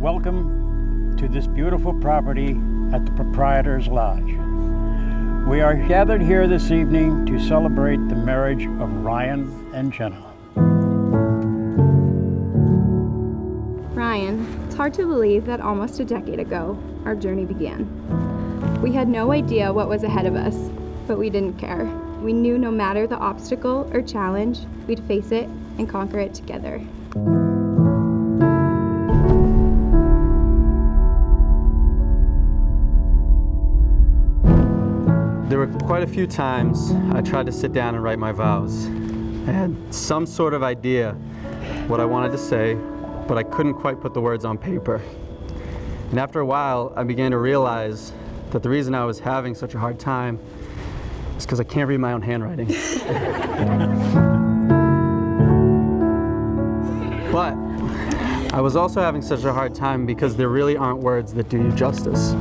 Welcome to this beautiful property at the Proprietor's Lodge. We are gathered here this evening to celebrate the marriage of Ryan and Jenna. Ryan, it's hard to believe that almost a decade ago, our journey began. We had no idea what was ahead of us, but we didn't care. We knew no matter the obstacle or challenge, we'd face it and conquer it together. There were quite a few times I tried to sit down and write my vows. I had some sort of idea what I wanted to say, but I couldn't quite put the words on paper. And after a while, I began to realize that the reason I was having such a hard time is because I can't read my own handwriting. But I was also having such a hard time because there really aren't words that do you justice.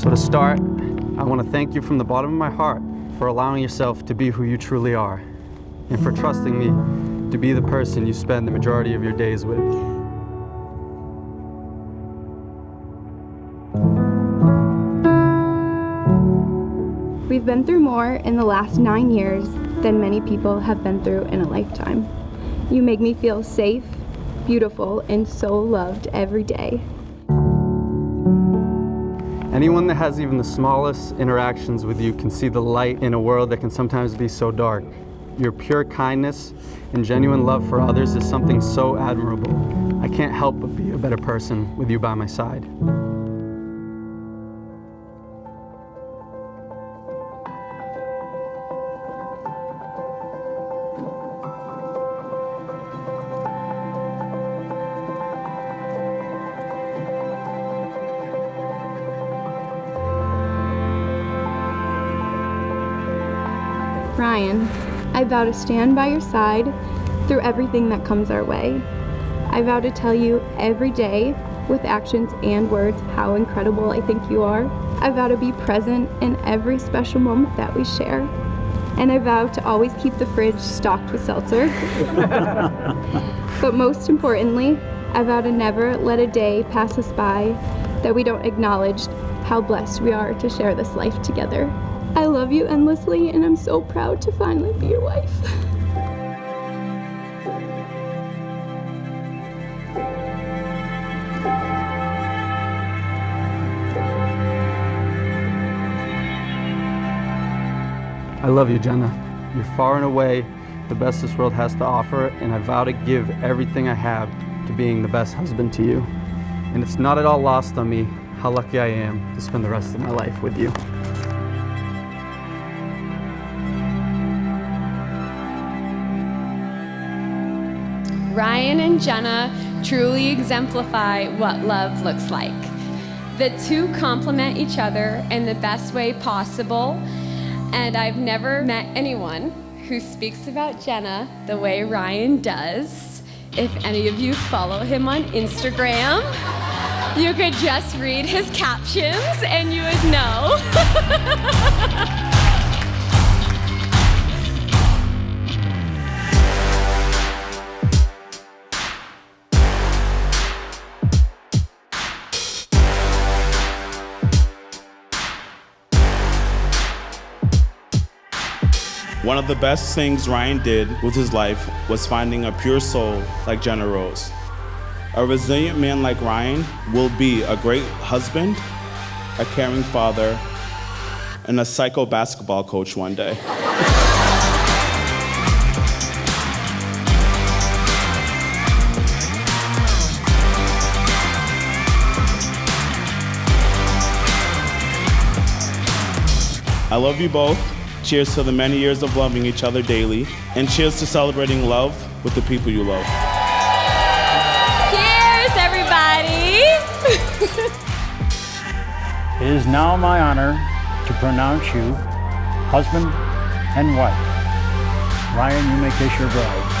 So to start, I want to thank you from the bottom of my heart for allowing yourself to be who you truly are, and for trusting me to be the person you spend the majority of your days with. We've been through more in the last 9 years than many people have been through in a lifetime. You make me feel safe, beautiful, and so loved every day. Anyone that has even the smallest interactions with you can see the light in a world that can sometimes be so dark. Your pure kindness and genuine love for others is something so admirable. I can't help but be a better person with you by my side. Ryan, I vow to stand by your side through everything that comes our way. I vow to tell you every day with actions and words how incredible I think you are. I vow to be present in every special moment that we share. And I vow to always keep the fridge stocked with seltzer. But most importantly, I vow to never let a day pass us by that we don't acknowledge how blessed we are to share this life together. I love you endlessly, and I'm so proud to finally be your wife. I love you, Jenna. You're far and away the best this world has to offer, and I vow to give everything I have to being the best husband to you. And it's not at all lost on me how lucky I am to spend the rest of my life with you. Ryan and Jenna truly exemplify what love looks like. The two complement each other in the best way possible, and I've never met anyone who speaks about Jenna the way Ryan does. If any of you follow him on Instagram, you could just read his captions and you would know. One of the best things Ryan did with his life was finding a pure soul like Jenna Rose. A resilient man like Ryan will be a great husband, a caring father, and a psycho basketball coach one day. I love you both. Cheers to the many years of loving each other daily, and cheers to celebrating love with the people you love. Cheers, everybody! It is now my honor to pronounce you husband and wife. Ryan, you may kiss your bride.